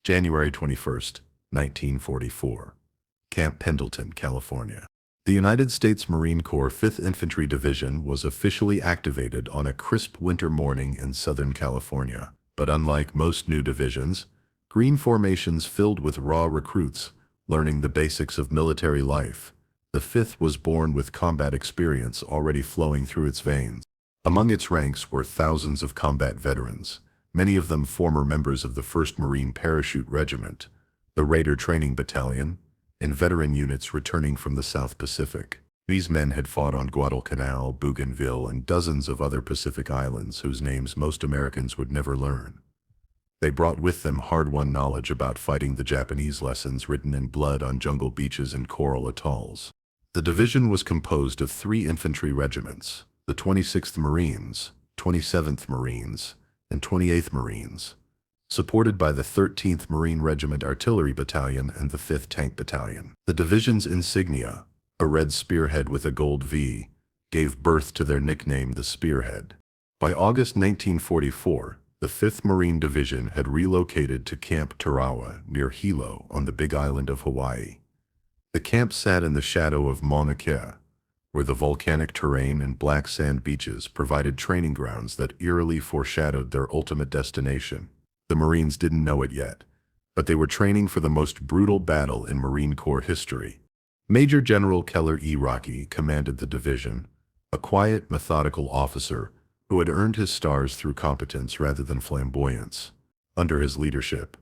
January 21, 1944. Camp Pendleton, California. The United States Marine Corps 5th Infantry Division was officially activated on a crisp winter morning in Southern California. But unlike most new divisions, green formations filled with raw recruits learning the basics of military life, the 5th was born with combat experience already flowing through its veins. Among its ranks were thousands of combat veterans, many of them former members of the 1st Marine Parachute Regiment, the Raider Training Battalion, and veteran units returning from the South Pacific. These men had fought on Guadalcanal, Bougainville, and dozens of other Pacific islands whose names most Americans would never learn. They brought with them hard-won knowledge about fighting the Japanese, lessons written in blood on jungle beaches and coral atolls. The division was composed of 3 infantry regiments: the 26th Marines, 27th Marines, and 28th Marines, supported by the 13th Marine Regiment Artillery Battalion and the 5th Tank Battalion. The division's insignia, a red spearhead with a gold V, gave birth to their nickname, the Spearhead. By August 1944, the 5th Marine Division had relocated to Camp Tarawa near Hilo on the Big Island of Hawaii. The camp sat in the shadow of Mauna Kea, where the volcanic terrain and black sand beaches provided training grounds that eerily foreshadowed their ultimate destination. The Marines didn't know it yet, but they were training for the most brutal battle in Marine Corps history. Major General Keller E. Rocky commanded the division, a quiet, methodical officer who had earned his stars through competence rather than flamboyance. Under his leadership,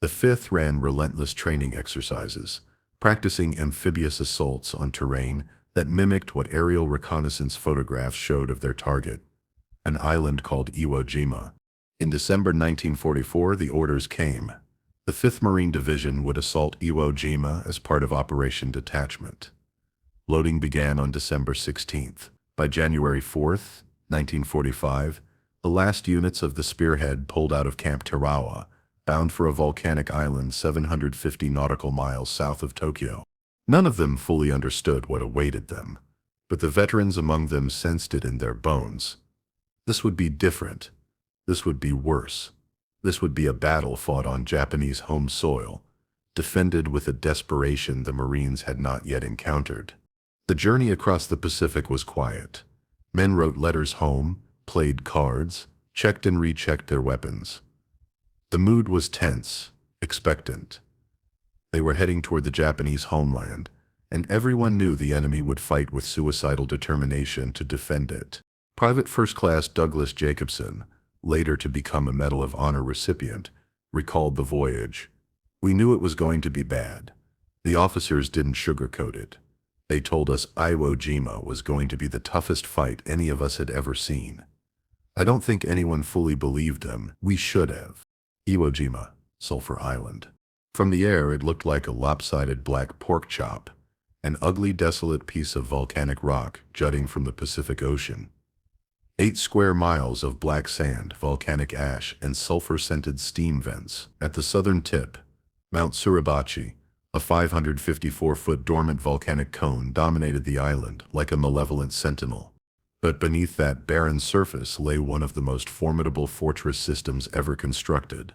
the 5th ran relentless training exercises, practicing amphibious assaults on terrain that mimicked what aerial reconnaissance photographs showed of their target, an island called Iwo Jima. In December 1944, the orders came. The 5th Marine Division would assault Iwo Jima as part of Operation Detachment. Loading began on December 16th. By January 4th, 1945, the last units of the Spearhead pulled out of Camp Tarawa, bound for a volcanic island 750 nautical miles south of Tokyo. None of them fully understood what awaited them, but the veterans among them sensed it in their bones. This would be different. This would be worse. This would be a battle fought on Japanese home soil, defended with a desperation the Marines had not yet encountered. The journey across the Pacific was quiet. Men wrote letters home, played cards, checked and rechecked their weapons. The mood was tense, expectant. They were heading toward the Japanese homeland, and everyone knew the enemy would fight with suicidal determination to defend it. Private First Class Douglas Jacobson, later to become a Medal of Honor recipient, recalled the voyage. "We knew it was going to be bad. The officers didn't sugarcoat it. They told us Iwo Jima was going to be the toughest fight any of us had ever seen. I don't think anyone fully believed them. We should have." Iwo Jima, Sulphur Island. From the air it looked like a lopsided black pork chop, an ugly, desolate piece of volcanic rock jutting from the Pacific Ocean. 8 square miles of black sand, volcanic ash, and sulfur-scented steam vents. At the southern tip, Mount Suribachi, a 554-foot dormant volcanic cone, dominated the island like a malevolent sentinel. But beneath that barren surface lay one of the most formidable fortress systems ever constructed.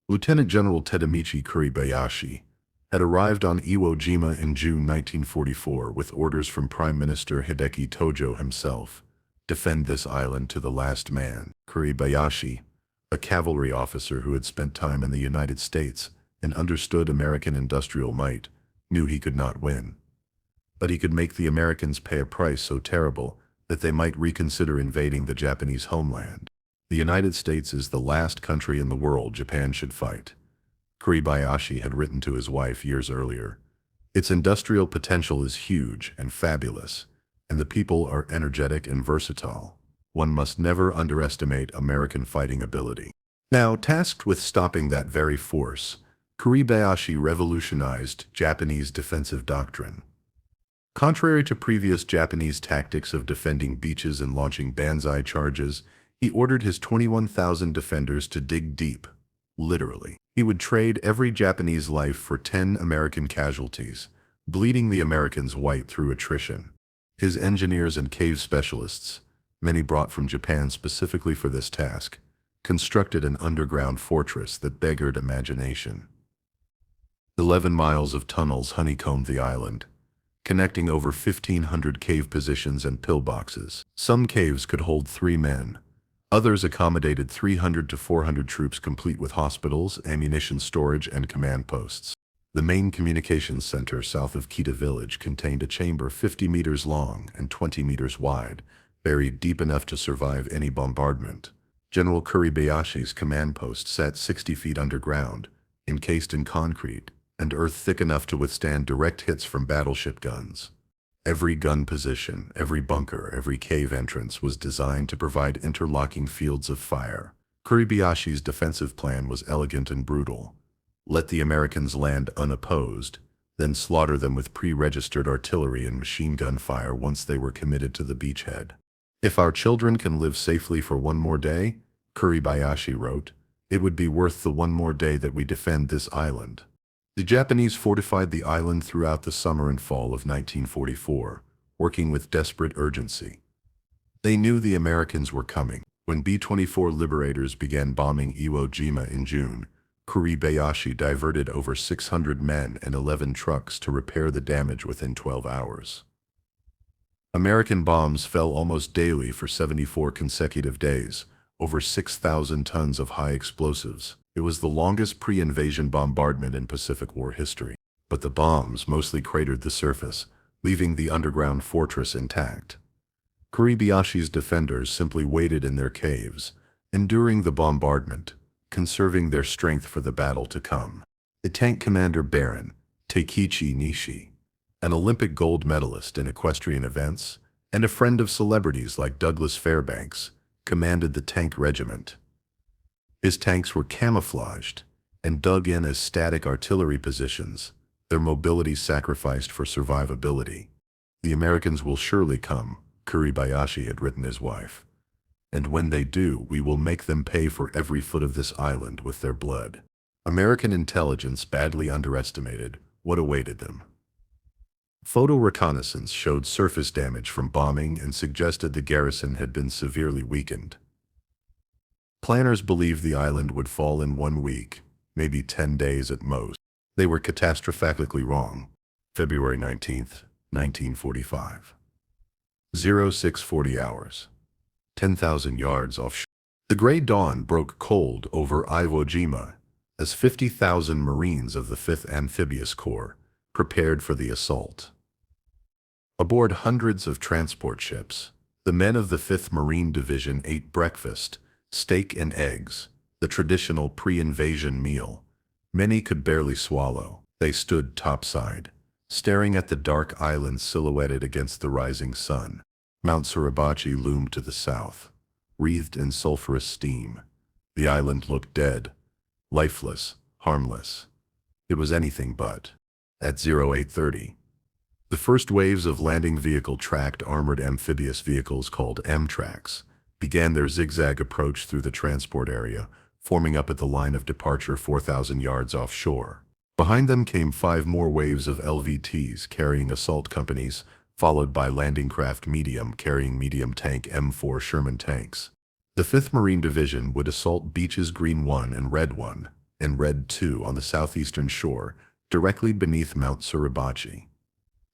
Lieutenant General Tadamichi Kuribayashi had arrived on Iwo Jima in June 1944 with orders from Prime Minister Hideki Tojo himself: defend this island to the last man. Kuribayashi, a cavalry officer who had spent time in the United States and understood American industrial might, knew he could not win. But he could make the Americans pay a price so terrible that they might reconsider invading the Japanese homeland. The United States is the last country in the world Japan should fight, Kuribayashi had written to his wife years earlier. Its industrial potential is huge and fabulous, and the people are energetic and versatile. One must never underestimate American fighting ability. Now, tasked with stopping that very force, Kuribayashi revolutionized Japanese defensive doctrine. Contrary to previous Japanese tactics of defending beaches and launching banzai charges, he ordered his 21,000 defenders to dig deep, literally. He would trade every Japanese life for 10 American casualties, bleeding the Americans white through attrition. His engineers and cave specialists, many brought from Japan specifically for this task, constructed an underground fortress that beggared imagination. 11 miles of tunnels honeycombed the island, connecting over 1,500 cave positions and pillboxes. Some caves could hold 3 men. Others accommodated 300 to 400 troops, complete with hospitals, ammunition storage, and command posts. The main communications center south of Kita village contained a chamber 50 meters long and 20 meters wide, buried deep enough to survive any bombardment. General Kuribayashi's command post sat 60 feet underground, encased in concrete and earth thick enough to withstand direct hits from battleship guns. Every gun position, every bunker, every cave entrance was designed to provide interlocking fields of fire. Kuribayashi's defensive plan was elegant and brutal. Let the Americans land unopposed, then slaughter them with pre-registered artillery and machine gun fire once they were committed to the beachhead. "If our children can live safely for one more day," Kuribayashi wrote, "it would be worth the one more day that we defend this island." The Japanese fortified the island throughout the summer and fall of 1944, working with desperate urgency. They knew the Americans were coming. When B-24 liberators began bombing Iwo Jima in June, Kuribayashi diverted over 600 men and 11 trucks to repair the damage within 12 hours. American bombs fell almost daily for 74 consecutive days, over 6,000 tons of high explosives. It was the longest pre-invasion bombardment in Pacific War history. But the bombs mostly cratered the surface, leaving the underground fortress intact. Kuribayashi's defenders simply waited in their caves, enduring the bombardment, conserving their strength for the battle to come. The tank commander Baron Takechi Nishi, an Olympic gold medalist in equestrian events, and a friend of celebrities like Douglas Fairbanks, commanded the tank regiment. His tanks were camouflaged and dug in as static artillery positions, their mobility sacrificed for survivability. "The Americans will surely come," Kuribayashi had written his wife. "And when they do, we will make them pay for every foot of this island with their blood." American intelligence badly underestimated what awaited them. Photo reconnaissance showed surface damage from bombing and suggested the garrison had been severely weakened. Planners believed the island would fall in 1 week, maybe 10 days at most. They were catastrophically wrong. February 19th, 1945. 0640 hours. 10,000 yards offshore. The gray dawn broke cold over Iwo Jima as 50,000 Marines of the Fifth Amphibious Corps prepared for the assault. Aboard hundreds of transport ships, the men of the 5th Marine Division ate breakfast, steak and eggs, the traditional pre-invasion meal. Many could barely swallow. They stood topside, staring at the dark island silhouetted against the rising sun. Mount Suribachi loomed to the south, wreathed in sulphurous steam. The island looked dead, lifeless, harmless. It was anything but. At 0830, the first waves of landing vehicle-tracked armored amphibious vehicles called M-tracks began their zigzag approach through the transport area, forming up at the line of departure 4,000 yards offshore. Behind them came 5 more waves of LVTs carrying assault companies, followed by landing craft medium carrying medium tank M4 Sherman tanks. The 5th Marine Division would assault beaches Green 1 and Red 1 and Red 2 on the southeastern shore, directly beneath Mount Suribachi.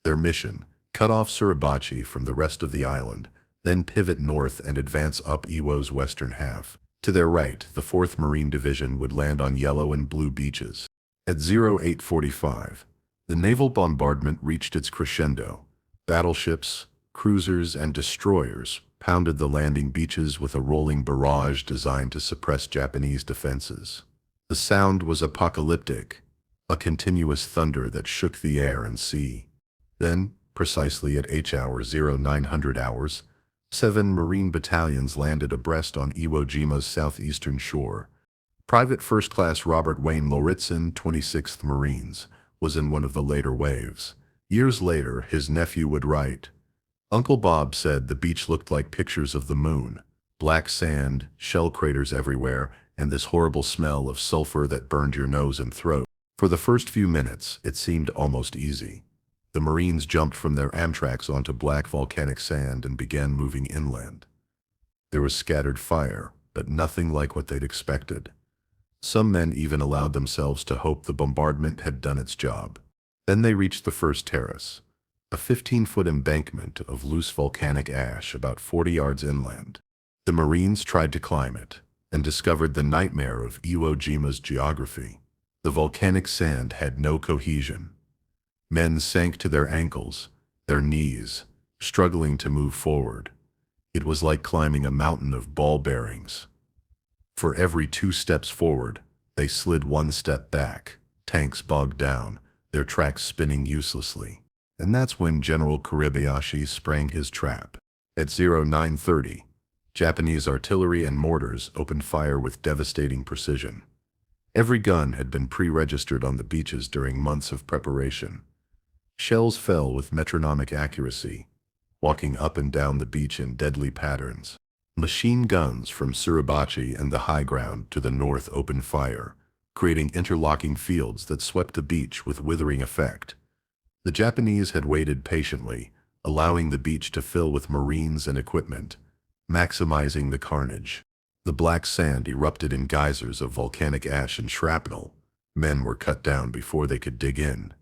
Their mission: cut off Suribachi from the rest of the island, then pivot north and advance up Iwo's western half. To their right, the 4th Marine Division would land on yellow and blue beaches. At 0845, the naval bombardment reached its crescendo. Battleships, cruisers, and destroyers pounded the landing beaches with a rolling barrage designed to suppress Japanese defenses. The sound was apocalyptic, a continuous thunder that shook the air and sea. Then, precisely at H-hour 0900 hours, 7 Marine battalions landed abreast on Iwo Jima's southeastern shore. Private First Class Robert Wayne Lauritsen, 26th Marines, was in one of the later waves. Years later, his nephew would write, "Uncle Bob said the beach looked like pictures of the moon. Black sand, shell craters everywhere, and this horrible smell of sulfur that burned your nose and throat." For the first few minutes, it seemed almost easy. The Marines jumped from their Amtraks onto black volcanic sand and began moving inland. There was scattered fire, but nothing like what they'd expected. Some men even allowed themselves to hope the bombardment had done its job. Then they reached the first terrace, a 15-foot embankment of loose volcanic ash about 40 yards inland. The Marines tried to climb it and discovered the nightmare of Iwo Jima's geography. The volcanic sand had no cohesion. Men sank to their ankles, their knees, struggling to move forward. It was like climbing a mountain of ball bearings. For every 2 steps forward, they slid 1 step back, tanks bogged down, their tracks spinning uselessly. And that's when General Kuribayashi sprang his trap. At 0930, Japanese artillery and mortars opened fire with devastating precision. Every gun had been pre-registered on the beaches during months of preparation. Shells fell with metronomic accuracy, walking up and down the beach in deadly patterns. Machine guns from Suribachi and the high ground to the north opened fire, creating interlocking fields that swept the beach with withering effect. The Japanese had waited patiently, allowing the beach to fill with Marines and equipment, maximizing the carnage. The black sand erupted in geysers of volcanic ash and shrapnel. Men were cut down before they could dig in.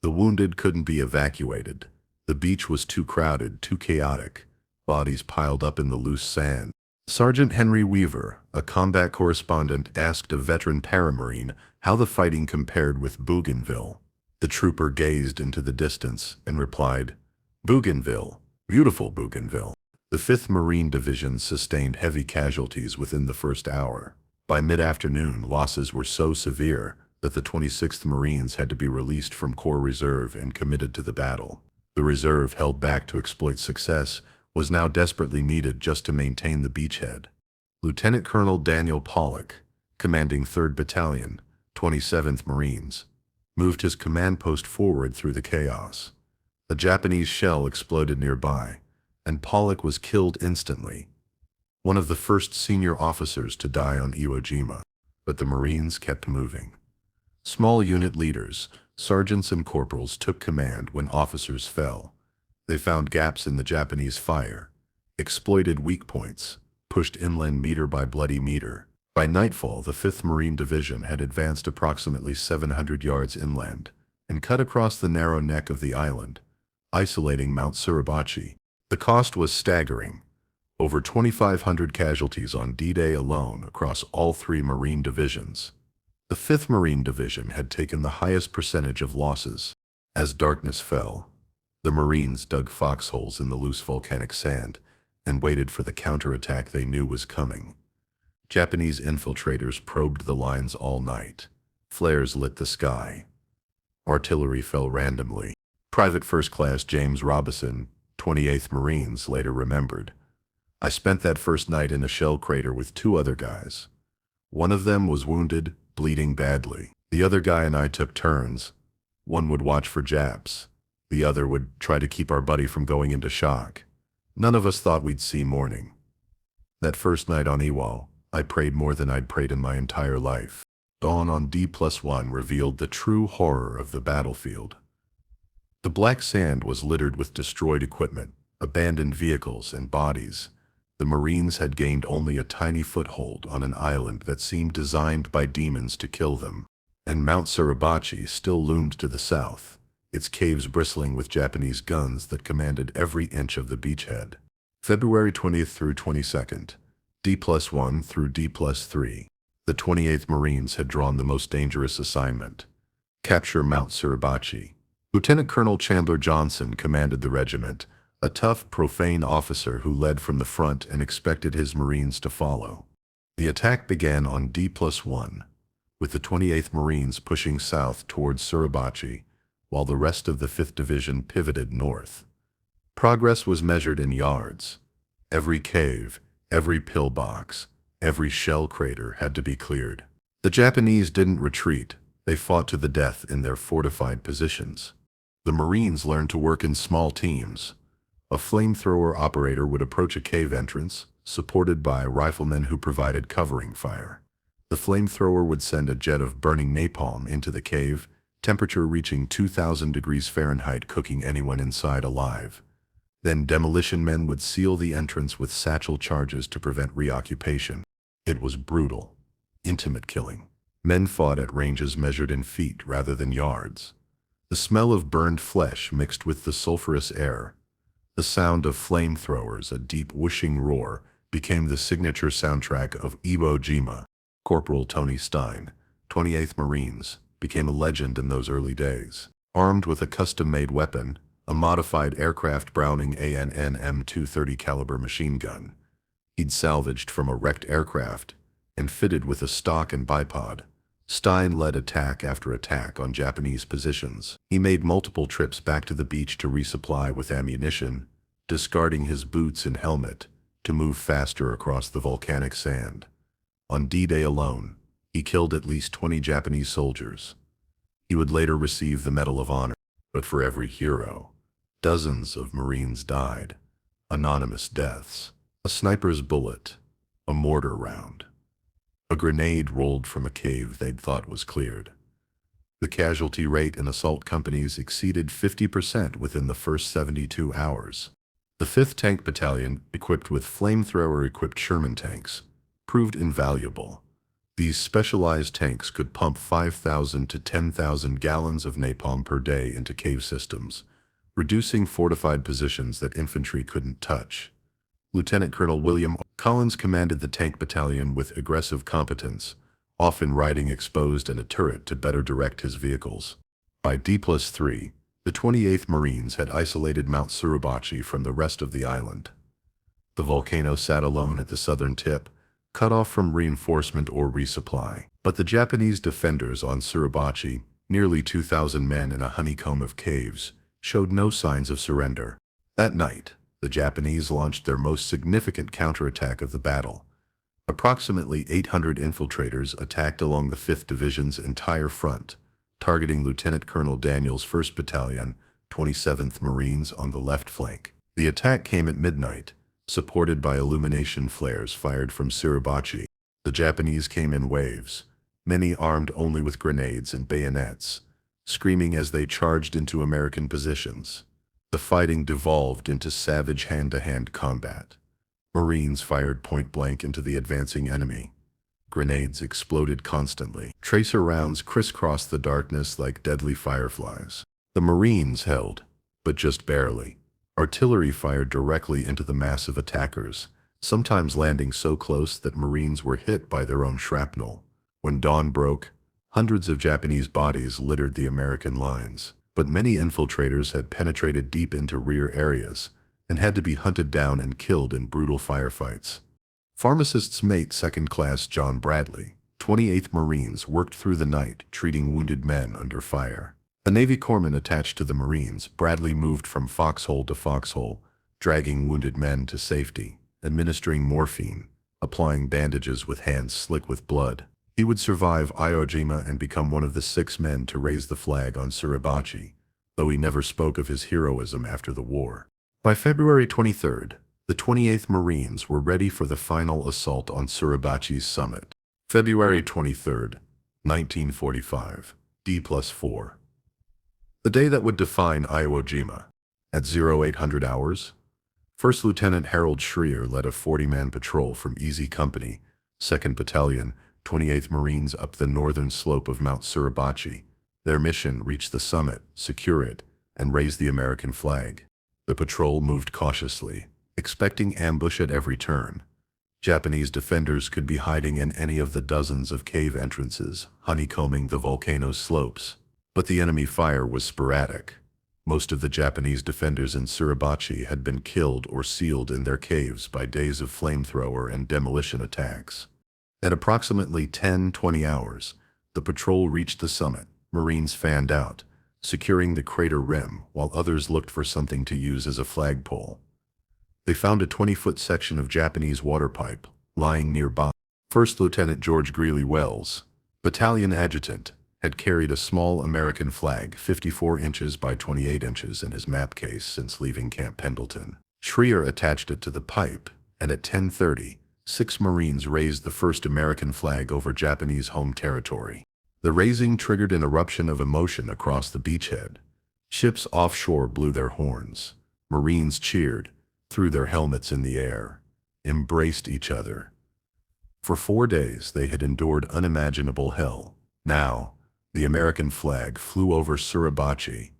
The wounded couldn't be evacuated. The beach was too crowded, too chaotic. Bodies piled up in the loose sand. Sergeant Henry Weaver, a combat correspondent, asked a veteran paramarine how the fighting compared with Bougainville. The trooper gazed into the distance and replied, "Bougainville, beautiful Bougainville." The 5th Marine Division sustained heavy casualties within the first hour. By mid-afternoon, losses were so severe that the 26th Marines had to be released from Corps Reserve and committed to the battle. The reserve, held back to exploit success, was now desperately needed just to maintain the beachhead. Lieutenant Colonel Daniel Pollock, commanding 3rd Battalion, 27th Marines, moved his command post forward through the chaos. A Japanese shell exploded nearby, and Pollock was killed instantly, one of the first senior officers to die on Iwo Jima. But the Marines kept moving. Small unit leaders, sergeants and corporals, took command when officers fell. They found gaps in the Japanese fire, exploited weak points, pushed inland meter by bloody meter. By nightfall, the 5th Marine Division had advanced approximately 700 yards inland and cut across the narrow neck of the island, isolating Mount Suribachi. The cost was staggering. Over 2,500 casualties on D-Day alone across all 3 Marine divisions. The 5th Marine Division had taken the highest percentage of losses. As darkness fell, the Marines dug foxholes in the loose volcanic sand and waited for the counterattack they knew was coming. Japanese infiltrators probed the lines all night. Flares lit the sky. Artillery fell randomly. Private First Class James Robison, 28th Marines, later remembered, "I spent that first night in a shell crater with 2 other guys. One of them was wounded, bleeding badly. The other guy and I took turns. One would watch for Japs. The other would try to keep our buddy from going into shock. None of us thought we'd see morning. That first night on Iwo, I prayed more than I'd prayed in my entire life." Dawn on D+1 revealed the true horror of the battlefield. The black sand was littered with destroyed equipment, abandoned vehicles, and bodies. The Marines had gained only a tiny foothold on an island that seemed designed by demons to kill them. And Mount Suribachi still loomed to the south, its caves bristling with Japanese guns that commanded every inch of the beachhead. February 20th through 22nd, D+1 through D+3. The 28th Marines had drawn the most dangerous assignment: capture Mount Suribachi. Lieutenant Colonel Chandler Johnson commanded the regiment, a tough, profane officer who led from the front and expected his Marines to follow. The attack began on D+1, with the 28th Marines pushing south towards Suribachi, while the rest of the 5th Division pivoted north. Progress was measured in yards. Every cave, every pillbox, every shell crater had to be cleared. The Japanese didn't retreat. They fought to the death in their fortified positions. The Marines learned to work in small teams. A flamethrower operator would approach a cave entrance, supported by riflemen who provided covering fire. The flamethrower would send a jet of burning napalm into the cave, temperature reaching 2,000 degrees Fahrenheit, cooking anyone inside alive. Then demolition men would seal the entrance with satchel charges to prevent reoccupation. It was brutal. intimate killing. Men fought at ranges measured in feet rather than yards. The smell of burned flesh mixed with the sulphurous air. The sound of flamethrowers, a deep whooshing roar, became the signature soundtrack of Iwo Jima. Corporal Tony Stein, 28th Marines, became a legend in those early days. Armed with a custom-made weapon, a modified aircraft Browning AN M230 caliber machine gun, he'd salvaged from a wrecked aircraft and fitted with a stock and bipod, Stein led attack after attack on Japanese positions. He made multiple trips back to the beach to resupply with ammunition, discarding his boots and helmet to move faster across the volcanic sand. On D-Day alone, he killed at least 20 Japanese soldiers. He would later receive the Medal of Honor. But for every hero, dozens of Marines died. Anonymous deaths. A sniper's bullet. A mortar round. A grenade rolled from a cave they'd thought was cleared. The casualty rate in assault companies exceeded 50% within the first 72 hours. The 5th Tank Battalion, equipped with flamethrower-equipped Sherman tanks, proved invaluable. These specialized tanks could pump 5,000 to 10,000 gallons of napalm per day into cave systems, reducing fortified positions that infantry couldn't touch. Lieutenant Colonel William Collins commanded the tank battalion with aggressive competence, often riding exposed in a turret to better direct his vehicles. By D+3, the 28th Marines had isolated Mount Suribachi from the rest of the island. The volcano sat alone at the southern tip, cut off from reinforcement or resupply. But the Japanese defenders on Suribachi, nearly 2,000 men in a honeycomb of caves, showed no signs of surrender. That night, the Japanese launched their most significant counterattack of the battle. Approximately 800 infiltrators attacked along the 5th Division's entire front, targeting Lieutenant Colonel Daniel's 1st Battalion, 27th Marines on the left flank. The attack came at midnight, supported by illumination flares fired from Suribachi. The Japanese came in waves, many armed only with grenades and bayonets, screaming as they charged into American positions. The fighting devolved into savage hand-to-hand combat. Marines fired point-blank into the advancing enemy. Grenades exploded constantly. Tracer rounds crisscrossed the darkness like deadly fireflies. The Marines held, but just barely. Artillery fired directly into the massive attackers, sometimes landing so close that Marines were hit by their own shrapnel. When dawn broke, hundreds of Japanese bodies littered the American lines, but many infiltrators had penetrated deep into rear areas and had to be hunted down and killed in brutal firefights. Pharmacist's mate, 2nd Class John Bradley, 28th Marines, worked through the night, treating wounded men under fire. A Navy corpsman attached to the Marines, Bradley moved from foxhole to foxhole, dragging wounded men to safety, administering morphine, applying bandages with hands slick with blood. He would survive Iwo Jima and become one of the 6 men to raise the flag on Suribachi, though he never spoke of his heroism after the war. By February 23rd, the 28th Marines were ready for the final assault on Suribachi's summit. February 23rd, 1945, D+4. The day that would define Iwo Jima. At 0800 hours, 1st Lieutenant Harold Schreier led a 40-man patrol from Easy Company, 2nd Battalion, 28th Marines up the northern slope of Mount Suribachi. Their mission: reach the summit, secure it, and raise the American flag. The patrol moved cautiously, expecting ambush at every turn. Japanese defenders could be hiding in any of the dozens of cave entrances, honeycombing the volcano's slopes. But the enemy fire was sporadic. Most of the Japanese defenders in Suribachi had been killed or sealed in their caves by days of flamethrower and demolition attacks. At approximately 10-20 hours, the patrol reached the summit. Marines fanned out, securing the crater rim, while others looked for something to use as a flagpole. They found a 20-foot section of Japanese water pipe lying nearby. 1st Lieutenant George Greeley Wells, battalion adjutant, had carried a small American flag 54 inches by 28 inches in his map case since leaving Camp Pendleton. Schreier attached it to the pipe, and at 10:30, 6 Marines raised the first American flag over Japanese home territory. The raising triggered an eruption of emotion across the beachhead. Ships offshore blew their horns. Marines cheered, threw their helmets in the air, embraced each other. For 4 days they had endured unimaginable hell. Now, the American flag flew over Suribachi,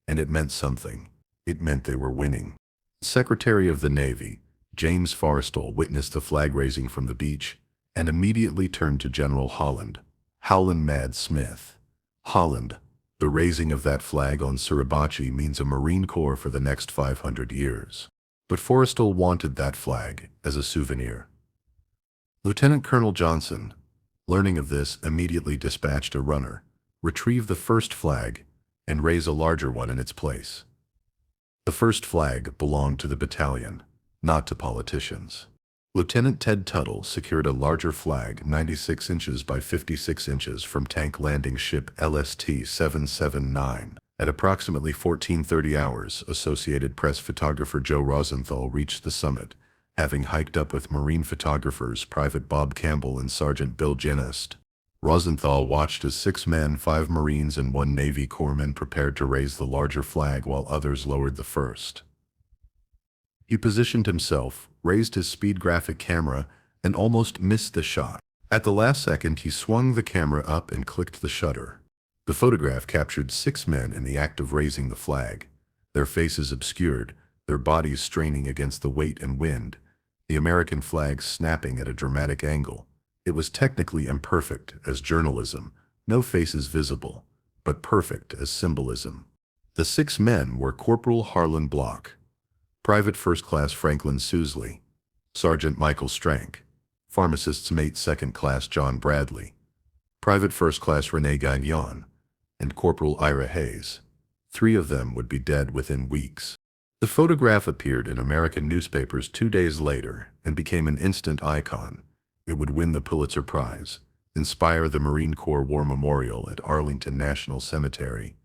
and it meant something. It meant they were winning. Secretary of the Navy, James Forrestal, witnessed the flag raising from the beach and immediately turned to General Howland Mad Smith. Holland, the raising of that flag on Suribachi means a Marine Corps for the next 500 years. But Forrestal wanted that flag as a souvenir. Lieutenant Colonel Johnson, learning of this, immediately dispatched a runner, retrieve the first flag, and raise a larger one in its place. The first flag belonged to the battalion, not to politicians. Lieutenant Ted Tuttle secured a larger flag 96 inches by 56 inches from tank landing ship LST-779. At approximately 14:30 hours, Associated Press photographer Joe Rosenthal reached the summit, having hiked up with Marine photographers Private Bob Campbell and Sergeant Bill Genest. Rosenthal watched as 6 men, 5 Marines and 1 Navy corpsman prepared to raise the larger flag while others lowered the first. He positioned himself, raised his speed graphic camera, and almost missed the shot. At the last second, he swung the camera up and clicked the shutter. The photograph captured 6 men in the act of raising the flag, their faces obscured, their bodies straining against the weight and wind, the American flag snapping at a dramatic angle. It was technically imperfect as journalism, no faces visible, but perfect as symbolism. The 6 men were Corporal Harlan Block, Private First Class Franklin Sousley, Sergeant Michael Strank, Pharmacist's Mate Second Class John Bradley, Private First Class Rene Gagnon, and Corporal Ira Hayes. 3 of them would be dead within weeks. The photograph appeared in American newspapers 2 days later and became an instant icon. It would win the Pulitzer Prize, inspire the Marine Corps War Memorial at Arlington National Cemetery,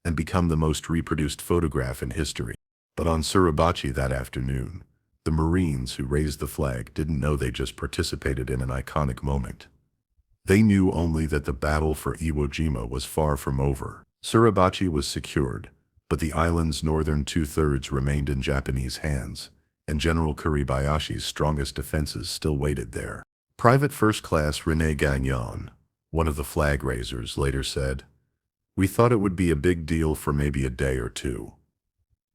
and become the most reproduced photograph in history. But on Suribachi that afternoon, the Marines who raised the flag didn't know they just participated in an iconic moment. They knew only that the battle for Iwo Jima was far from over. Suribachi was secured, but the island's northern 2/3 remained in Japanese hands, and General Kuribayashi's strongest defenses still waited there. Private First Class Rene Gagnon, one of the flag raisers, later said, "We thought it would be a big deal for maybe a day or 2.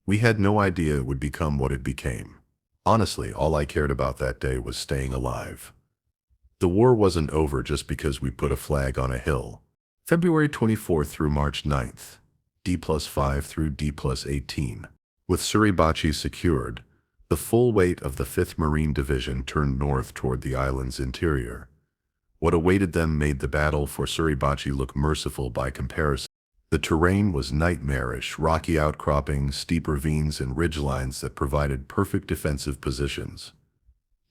We had no idea it would become what it became. Honestly, all I cared about that day was staying alive. The war wasn't over just because we put a flag on a hill." February 24th through March 9th, D+5 through D+18. With Suribachi secured, the full weight of the 5th Marine Division turned north toward the island's interior. What awaited them made the battle for Suribachi look merciful by comparison. The terrain was nightmarish, rocky outcroppings, steep ravines, and ridgelines that provided perfect defensive positions.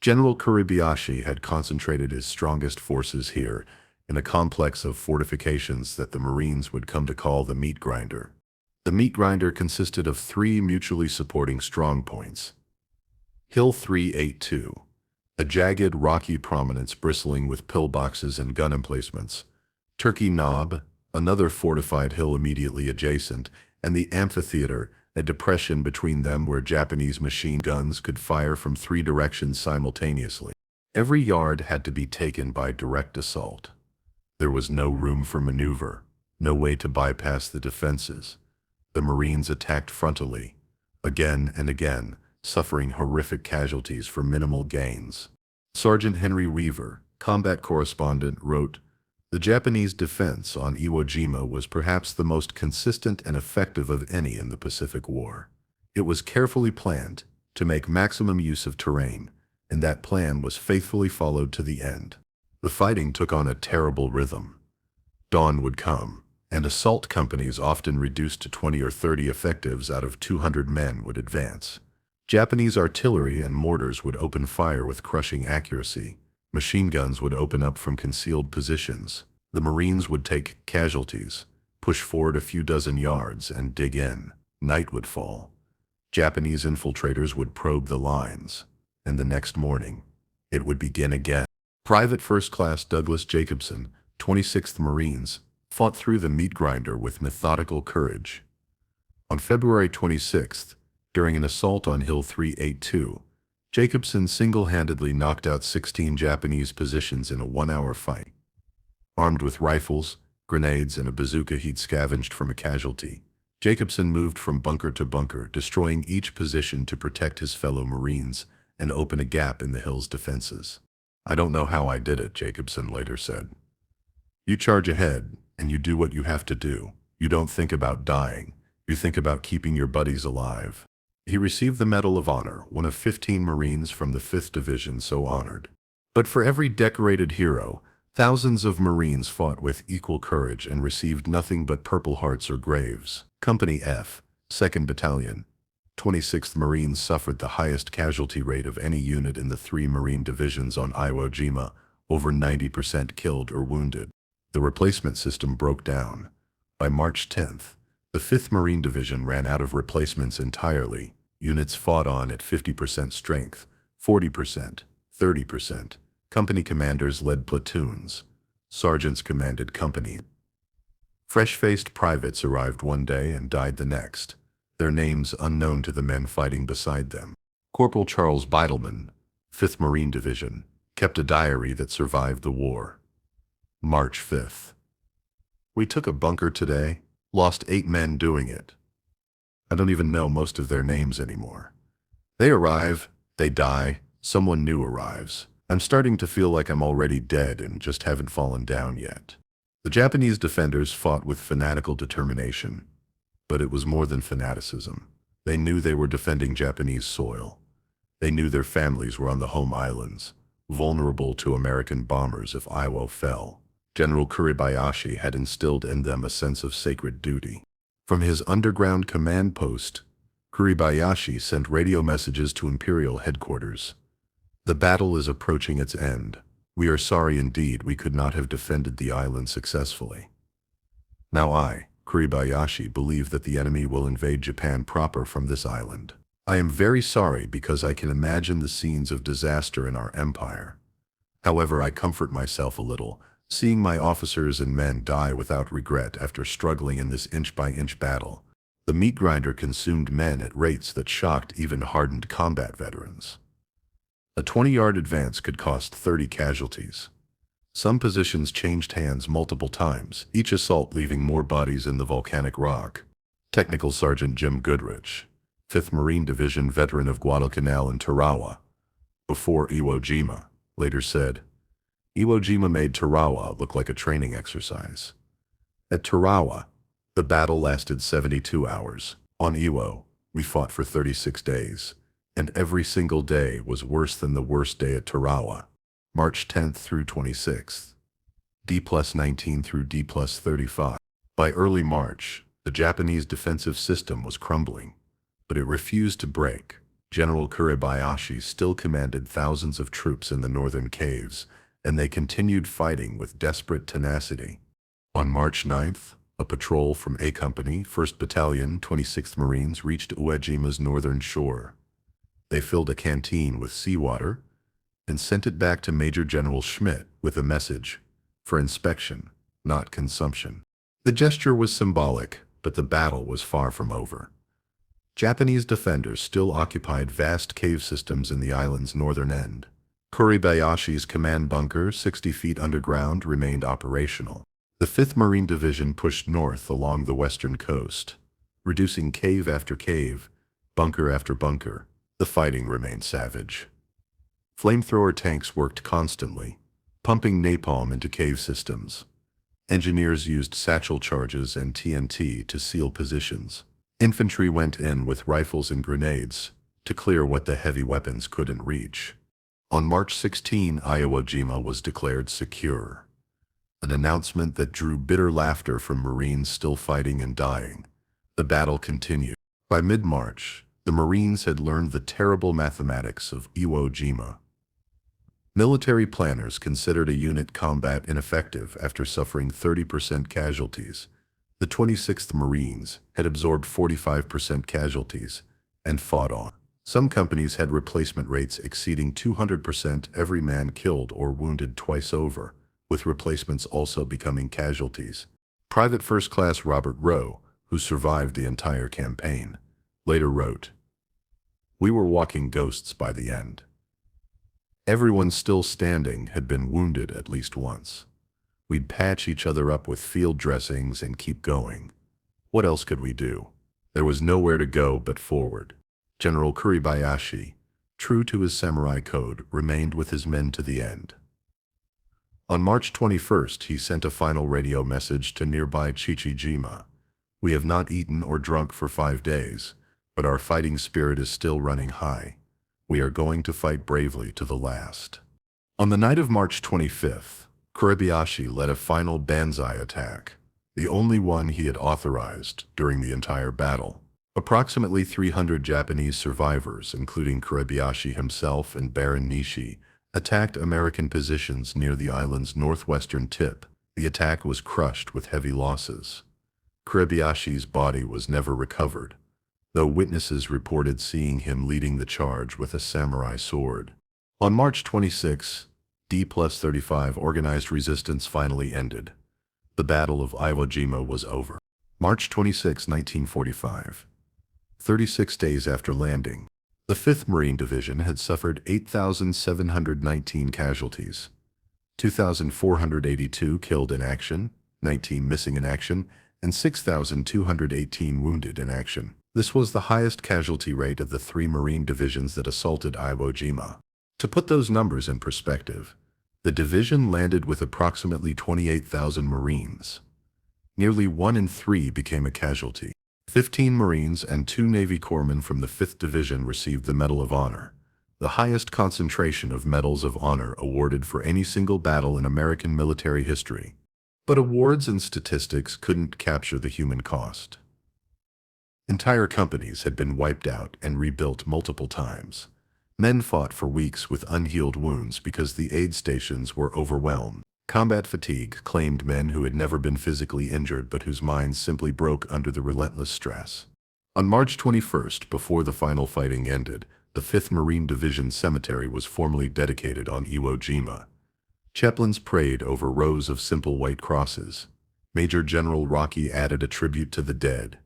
General Kuribayashi had concentrated his strongest forces here in a complex of fortifications that the Marines would come to call the Meat Grinder. The Meat Grinder consisted of 3 mutually supporting strongpoints. Hill 382, a jagged, rocky prominence bristling with pillboxes and gun emplacements. Turkey Knob, another fortified hill immediately adjacent, and the amphitheater, a depression between them where Japanese machine guns could fire from 3 directions simultaneously. Every yard had to be taken by direct assault. There was no room for maneuver, no way to bypass the defenses. The Marines attacked frontally, again and again, suffering horrific casualties for minimal gains. Sergeant Henry Weaver, combat correspondent, wrote, "The Japanese defense on Iwo Jima was perhaps the most consistent and effective of any in the Pacific War. It was carefully planned to make maximum use of terrain, and that plan was faithfully followed to the end." The fighting took on a terrible rhythm. Dawn would come, and assault companies, often reduced to 20 or 30 effectives out of 200 men, would advance. Japanese artillery and mortars would open fire with crushing accuracy. Machine guns would open up from concealed positions. The Marines would take casualties, push forward a few dozen yards, and dig in. Night would fall. Japanese infiltrators would probe the lines, and the next morning, it would begin again. Private First Class Douglas Jacobson, 26th Marines, fought through the Meat Grinder with methodical courage. On February 26th, during an assault on Hill 382, Jacobson single-handedly knocked out 16 Japanese positions in a one-hour fight. Armed with rifles, grenades, and a bazooka he'd scavenged from a casualty, Jacobson moved from bunker to bunker, destroying each position to protect his fellow Marines and open a gap in the hill's defenses. "I don't know how I did it," Jacobson later said. "You charge ahead, and you do what you have to do. You don't think about dying. You think about keeping your buddies alive." He received the Medal of Honor, one of 15 Marines from the 5th Division so honored. But for every decorated hero, thousands of Marines fought with equal courage and received nothing but Purple Hearts or graves. Company F, 2nd Battalion, 26th Marines suffered the highest casualty rate of any unit in the 3 Marine divisions on Iwo Jima, over 90% killed or wounded. The replacement system broke down. By March 10th, the 5th Marine Division ran out of replacements entirely. Units fought on at 50% strength, 40%, 30%. Company commanders led platoons. Sergeants commanded company. Fresh-faced privates arrived one day and died the next, their names unknown to the men fighting beside them. Corporal Charles Beidelman, 5th Marine Division, kept a diary that survived the war. March 5th. "We took a bunker today, lost 8 men doing it. I don't even know most of their names anymore. They arrive, they die, someone new arrives. I'm starting to feel like I'm already dead and just haven't fallen down yet." The Japanese defenders fought with fanatical determination. But it was more than fanaticism. They knew they were defending Japanese soil. They knew their families were on the home islands, vulnerable to American bombers if Iwo fell. General Kuribayashi had instilled in them a sense of sacred duty. From his underground command post, Kuribayashi sent radio messages to Imperial headquarters. "The battle is approaching its end. We are sorry indeed we could not have defended the island successfully. Now I, Kuribayashi, believe that the enemy will invade Japan proper from this island. I am very sorry because I can imagine the scenes of disaster in our empire. However, I comfort myself a little, seeing my officers and men die without regret after struggling in this inch-by-inch battle. The meat grinder consumed men at rates that shocked even hardened combat veterans. A 20-yard advance could cost 30 casualties. Some positions changed hands multiple times, each assault leaving more bodies in the volcanic rock." Technical Sergeant Jim Goodrich, 5th Marine Division veteran of Guadalcanal and Tarawa, before Iwo Jima, later said, "Iwo Jima made Tarawa look like a training exercise. At Tarawa, the battle lasted 72 hours. On Iwo, we fought for 36 days, and every single day was worse than the worst day at Tarawa." March 10th through 26th. D+19 through D+35. By early March, the Japanese defensive system was crumbling, but it refused to break. General Kuribayashi still commanded thousands of troops in the northern caves, and they continued fighting with desperate tenacity. On March 9th, a patrol from A Company, 1st Battalion, 26th Marines reached Iwo Jima's northern shore. They filled a canteen with seawater and sent it back to Major General Schmidt with a message: for inspection, not consumption. The gesture was symbolic, but the battle was far from over. Japanese defenders still occupied vast cave systems in the island's northern end. Kuribayashi's command bunker, 60 feet underground, remained operational. The 5th Marine Division pushed north along the western coast, reducing cave after cave, bunker after bunker. The fighting remained savage. Flamethrower tanks worked constantly, pumping napalm into cave systems. Engineers used satchel charges and TNT to seal positions. Infantry went in with rifles and grenades to clear what the heavy weapons couldn't reach. On March 16, Iwo Jima was declared secure, an announcement that drew bitter laughter from Marines still fighting and dying. The battle continued. By mid-March, the Marines had learned the terrible mathematics of Iwo Jima. Military planners considered a unit combat ineffective after suffering 30% casualties. The 26th Marines had absorbed 45% casualties and fought on. Some companies had replacement rates exceeding 200%, every man killed or wounded twice over, with replacements also becoming casualties. Private First Class Robert Rowe, who survived the entire campaign, later wrote, "We were walking ghosts by the end. Everyone still standing had been wounded at least once. We'd patch each other up with field dressings and keep going. What else could we do? There was nowhere to go but forward. General Kuribayashi, true to his samurai code, remained with his men to the end. On March 21st, he sent a final radio message to nearby Iwo Jima. We have not eaten or drunk for 5 days, but our fighting spirit is still running high. We are going to fight bravely to the last. On the night of March 25th, Kuribayashi led a final banzai attack, the only one he had authorized during the entire battle. Approximately 300 Japanese survivors, including Kuribayashi himself and Baron Nishi, attacked American positions near the island's northwestern tip. The attack was crushed with heavy losses. Kuribayashi's body was never recovered, though witnesses reported seeing him leading the charge with a samurai sword. On March 26, D+35 organized resistance finally ended. The Battle of Iwo Jima was over. March 26, 1945. 36 days after landing, the 5th Marine Division had suffered 8,719 casualties, 2,482 killed in action, 19 missing in action, and 6,218 wounded in action. This was the highest casualty rate of the 3 Marine divisions that assaulted Iwo Jima. To put those numbers in perspective, the division landed with approximately 28,000 Marines. Nearly 1 in 3 became a casualty. 15 Marines and 2 Navy corpsmen from the 5th Division received the Medal of Honor, the highest concentration of Medals of Honor awarded for any single battle in American military history. But awards and statistics couldn't capture the human cost. Entire companies had been wiped out and rebuilt multiple times. Men fought for weeks with unhealed wounds because the aid stations were overwhelmed. Combat fatigue claimed men who had never been physically injured but whose minds simply broke under the relentless stress. On March 21st, before the final fighting ended, the 5th Marine Division Cemetery was formally dedicated on Iwo Jima. Chaplains prayed over rows of simple white crosses. Major General Rocky added a tribute to the dead.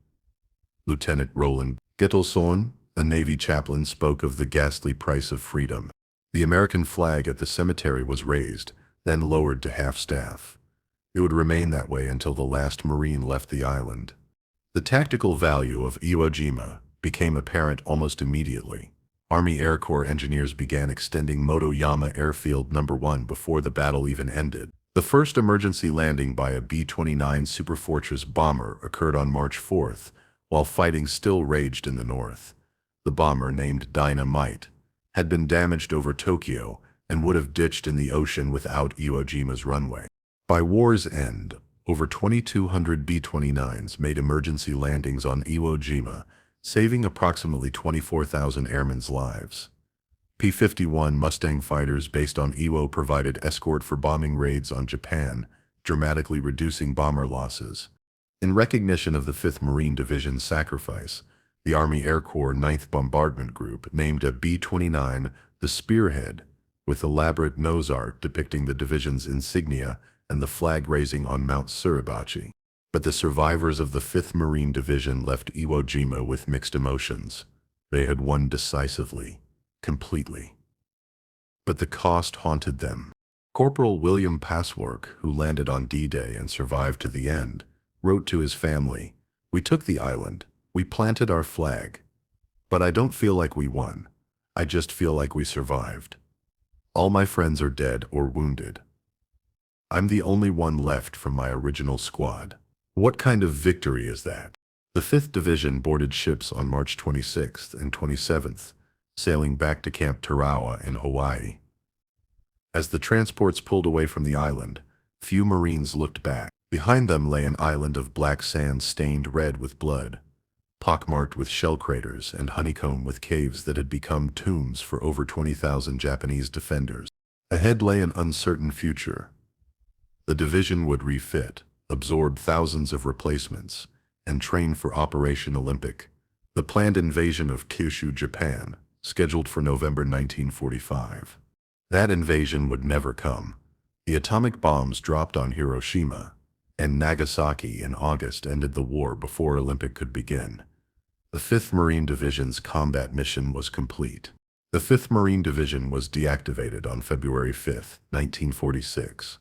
Lieutenant Roland Gettelson, a Navy chaplain, spoke of the ghastly price of freedom. The American flag at the cemetery was raised, then lowered to half-staff. It would remain that way until the last Marine left the island. The tactical value of Iwo Jima became apparent almost immediately. Army Air Corps engineers began extending Motoyama Airfield No. 1 before the battle even ended. The first emergency landing by a B-29 Superfortress bomber occurred on March 4th, while fighting still raged in the north. The bomber, named Dynamite, had been damaged over Tokyo and would have ditched in the ocean without Iwo Jima's runway. By war's end, over 2,200 B-29s made emergency landings on Iwo Jima, saving approximately 24,000 airmen's lives. P-51 Mustang fighters based on Iwo provided escort for bombing raids on Japan, dramatically reducing bomber losses. In recognition of the 5th Marine Division's sacrifice, the Army Air Corps 9th Bombardment Group named a B-29 the Spearhead, with elaborate nose art depicting the division's insignia and the flag raising on Mount Suribachi. But the survivors of the 5th Marine Division left Iwo Jima with mixed emotions. They had won decisively, completely. But the cost haunted them. Corporal William Passwork, who landed on D-Day and survived to the end, wrote to his family, "We took the island, we planted our flag. But I don't feel like we won. I just feel like we survived. All my friends are dead or wounded. I'm the only one left from my original squad." What kind of victory is that? The 5th Division boarded ships on March 26th and 27th, sailing back to Camp Tarawa in Hawaii. As the transports pulled away from the island, few Marines looked back. Behind them lay an island of black sand stained red with blood, pockmarked with shell craters and honeycombed with caves that had become tombs for over 20,000 Japanese defenders. Ahead lay an uncertain future. The division would refit, absorb thousands of replacements, and train for Operation Olympic, the planned invasion of Kyushu, Japan, scheduled for November 1945. That invasion would never come. The atomic bombs dropped on Hiroshima and Nagasaki in August ended the war before Olympic could begin. The 5th Marine Division's combat mission was complete. The 5th Marine Division was deactivated on February 5, 1946.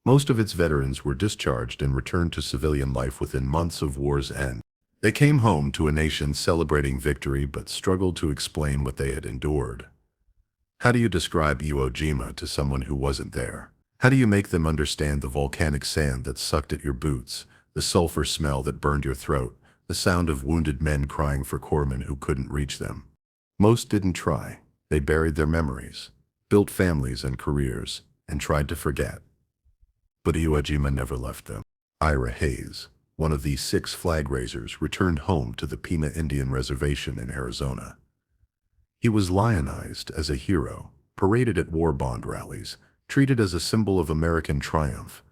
Most of its veterans were discharged and returned to civilian life within months of war's end. They came home to a nation celebrating victory but struggled to explain what they had endured. How do you describe Iwo Jima to someone who wasn't there? How do you make them understand the volcanic sand that sucked at your boots, the sulfur smell that burned your throat, the sound of wounded men crying for corpsmen who couldn't reach them? Most didn't try. They buried their memories, built families and careers, and tried to forget. But Iwo Jima never left them. Ira Hayes, one of these 6 flag raisers, returned home to the Pima Indian Reservation in Arizona. He was lionized as a hero, paraded at war bond rallies, treated as a symbol of American triumph.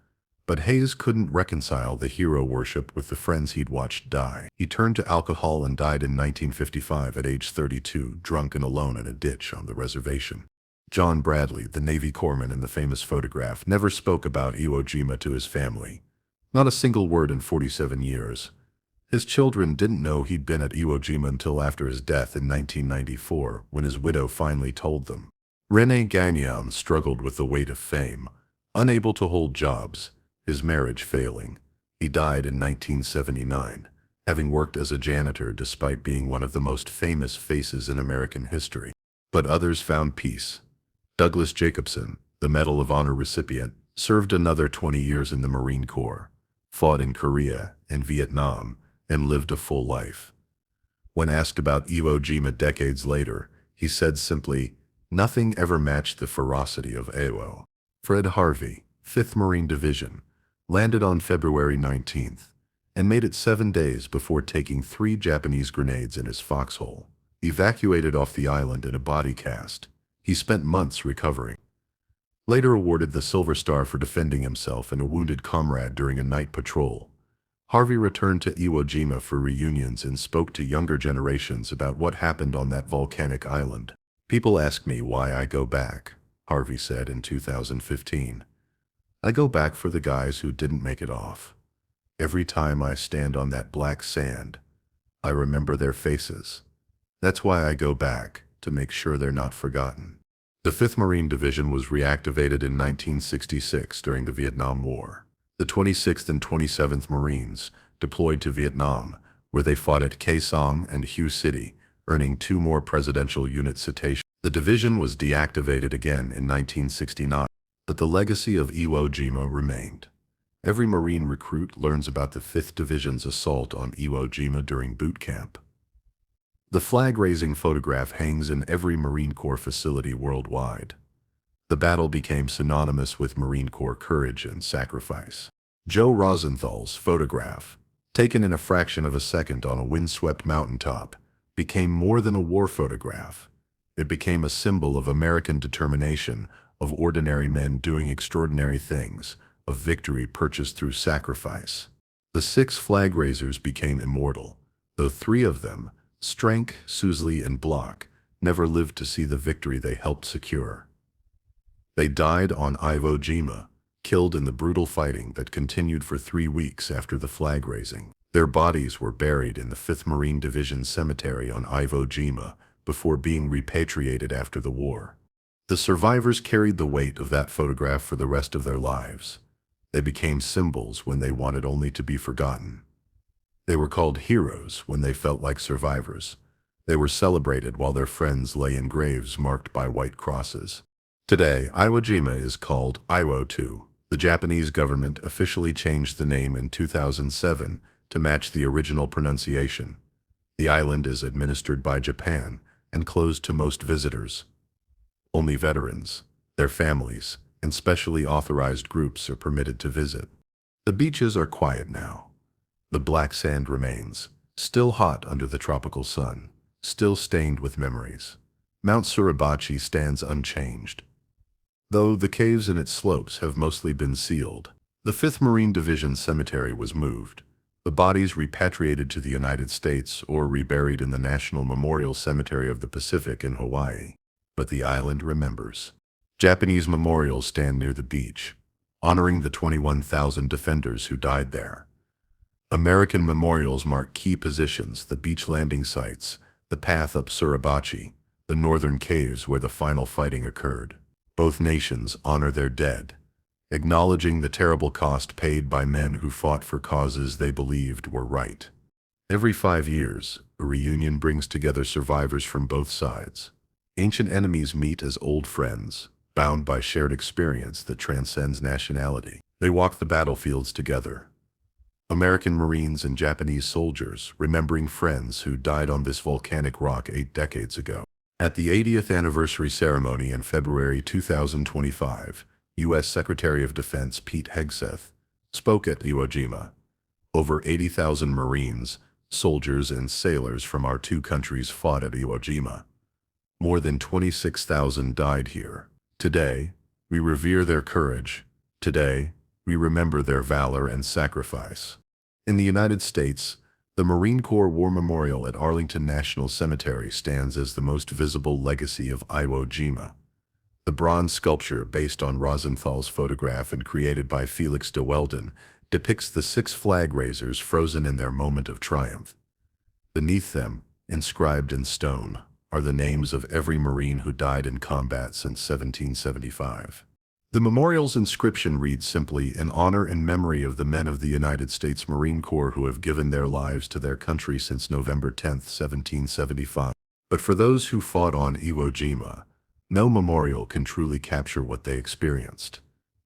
But Hayes couldn't reconcile the hero worship with the friends he'd watched die. He turned to alcohol and died in 1955 at age 32, drunk and alone in a ditch on the reservation. John Bradley, the Navy corpsman in the famous photograph, never spoke about Iwo Jima to his family. Not a single word in 47 years. His children didn't know he'd been at Iwo Jima until after his death in 1994, when his widow finally told them. René Gagnon struggled with the weight of fame, unable to hold jobs, his marriage failing. He died in 1979, having worked as a janitor despite being one of the most famous faces in American history. But others found peace. Douglas Jacobson, the Medal of Honor recipient, served another 20 years in the Marine Corps, fought in Korea and Vietnam, and lived a full life. When asked about Iwo Jima decades later, he said simply, "Nothing ever matched the ferocity of Iwo." Fred Harvey, 5th Marine Division, landed on February 19th, and made it 7 days before taking 3 Japanese grenades in his foxhole. Evacuated off the island in a body cast, he spent months recovering. Later awarded the Silver Star for defending himself and a wounded comrade during a night patrol. Harvey returned to Iwo Jima for reunions and spoke to younger generations about what happened on that volcanic island. "People ask me why I go back," Harvey said in 2015. "I go back for the guys who didn't make it off. Every time I stand on that black sand, I remember their faces. That's why I go back, to make sure they're not forgotten." The 5th Marine Division was reactivated in 1966 during the Vietnam War. The 26th and 27th Marines deployed to Vietnam, where they fought at Khe Sanh and Hue City, earning 2 more Presidential Unit citations. The division was deactivated again in 1969. But the legacy of Iwo Jima remained. Every Marine recruit learns about the 5th Division's assault on Iwo Jima during boot camp. The flag-raising photograph hangs in every Marine Corps facility worldwide. The battle became synonymous with Marine Corps courage and sacrifice. Joe Rosenthal's photograph, taken in a fraction of a second on a windswept mountaintop, became more than a war photograph. It became a symbol of American determination, of ordinary men doing extraordinary things, of victory purchased through sacrifice. The 6 flag raisers became immortal, though 3 of them, Strank, Susley, and Block, never lived to see the victory they helped secure. They died on Iwo Jima, killed in the brutal fighting that continued for 3 weeks after the flag raising. Their bodies were buried in the 5th Marine Division Cemetery on Iwo Jima before being repatriated after the war. The survivors carried the weight of that photograph for the rest of their lives. They became symbols when they wanted only to be forgotten. They were called heroes when they felt like survivors. They were celebrated while their friends lay in graves marked by white crosses. Today, Iwo Jima is called Iwo II. The Japanese government officially changed the name in 2007 to match the original pronunciation. The island is administered by Japan and closed to most visitors. Only veterans, their families, and specially authorized groups are permitted to visit. The beaches are quiet now. The black sand remains, still hot under the tropical sun, still stained with memories. Mount Suribachi stands unchanged, though the caves in its slopes have mostly been sealed. The 5th Marine Division Cemetery was moved, the bodies repatriated to the United States or reburied in the National Memorial Cemetery of the Pacific in Hawaii. But the island remembers. Japanese memorials stand near the beach, honoring the 21,000 defenders who died there. American memorials mark key positions, the beach landing sites, the path up Suribachi, the northern caves where the final fighting occurred. Both nations honor their dead, acknowledging the terrible cost paid by men who fought for causes they believed were right. Every 5 years, a reunion brings together survivors from both sides. Ancient enemies meet as old friends, bound by shared experience that transcends nationality. They walk the battlefields together. American Marines and Japanese soldiers, remembering friends who died on this volcanic rock 8 decades ago. At the 80th anniversary ceremony in February 2025, U.S. Secretary of Defense Pete Hegseth spoke at Iwo Jima. Over 80,000 Marines, soldiers, and sailors from our two countries fought at Iwo Jima. More than 26,000 died here. Today, we revere their courage. Today, we remember their valor and sacrifice. In the United States, the Marine Corps War Memorial at Arlington National Cemetery stands as the most visible legacy of Iwo Jima. The bronze sculpture, based on Rosenthal's photograph and created by Felix de Weldon, depicts the 6 flag raisers frozen in their moment of triumph. Beneath them, inscribed in stone, are the names of every Marine who died in combat since 1775. The memorial's inscription reads simply, "In honor and memory of the men of the United States Marine Corps who have given their lives to their country since November 10, 1775. But for those who fought on Iwo Jima, no memorial can truly capture what they experienced.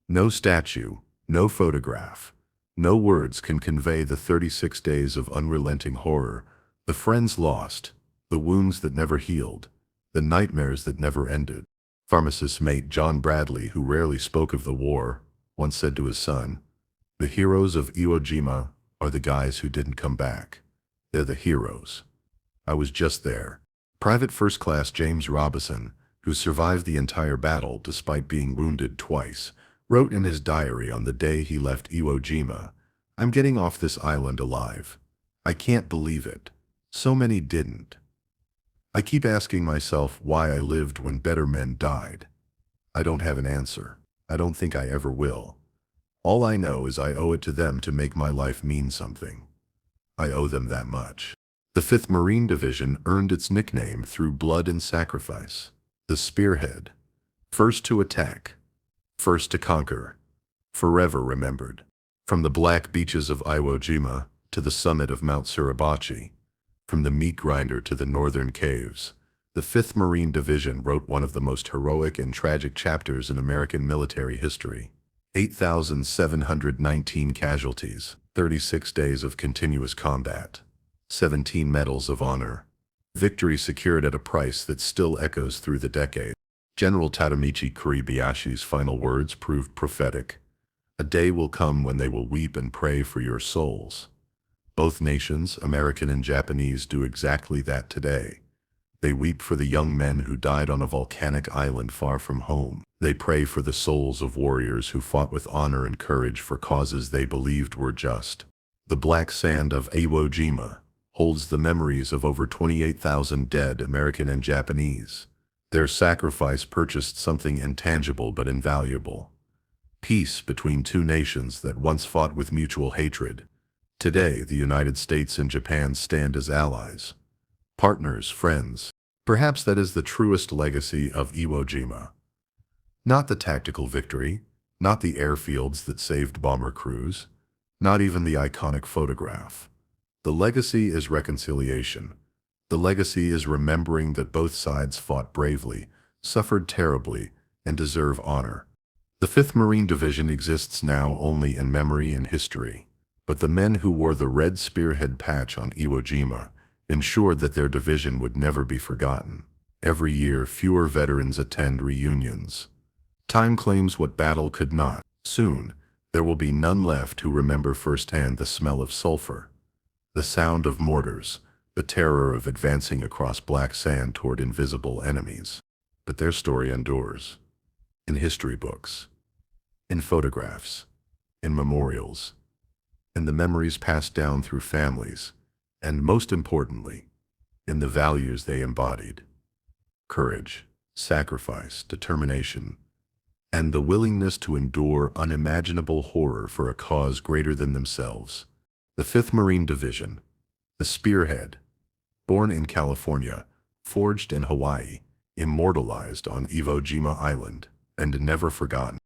No statue, no photograph, no words can convey the 36 days of unrelenting horror, the friends lost, the wounds that never healed, the nightmares that never ended." Pharmacist mate John Bradley, who rarely spoke of the war, once said to his son, "The heroes of Iwo Jima are the guys who didn't come back. They're the heroes. I was just there." Private First Class James Robison, who survived the entire battle despite being wounded twice, wrote in his diary on the day he left Iwo Jima, "I'm getting off this island alive. I can't believe it. So many didn't. I keep asking myself why I lived when better men died. I don't have an answer. I don't think I ever will. All I know is I owe it to them to make my life mean something. I owe them that much." The 5th Marine Division earned its nickname through blood and sacrifice. The Spearhead. First to attack. First to conquer. Forever remembered. From the black beaches of Iwo Jima to the summit of Mount Suribachi, from the meat grinder to the northern caves, the 5th Marine Division wrote one of the most heroic and tragic chapters in American military history. 8,719 casualties, 36 days of continuous combat, 17 medals of honor. Victory secured at a price that still echoes through the decade. General Tadamichi Kuribayashi's final words proved prophetic. "A day will come when they will weep and pray for your souls." Both nations, American and Japanese, do exactly that today. They weep for the young men who died on a volcanic island far from home. They pray for the souls of warriors who fought with honor and courage for causes they believed were just. The black sand of Iwo Jima holds the memories of over 28,000 dead American and Japanese. Their sacrifice purchased something intangible but invaluable: peace between two nations that once fought with mutual hatred. Today, the United States and Japan stand as allies, partners, friends. Perhaps that is the truest legacy of Iwo Jima. Not the tactical victory, not the airfields that saved bomber crews, not even the iconic photograph. The legacy is reconciliation. The legacy is remembering that both sides fought bravely, suffered terribly, and deserve honor. The 5th Marine Division exists now only in memory and history. But the men who wore the red spearhead patch on Iwo Jima ensured that their division would never be forgotten. Every year, fewer veterans attend reunions. Time claims what battle could not. Soon, there will be none left who remember firsthand the smell of sulfur, the sound of mortars, the terror of advancing across black sand toward invisible enemies. But their story endures. In history books, in photographs, in memorials, in the memories passed down through families, and most importantly, in the values they embodied: courage, sacrifice, determination, and the willingness to endure unimaginable horror for a cause greater than themselves. The 5th Marine Division, the Spearhead, born in California, forged in Hawaii, immortalized on Iwo Jima Island, and never forgotten.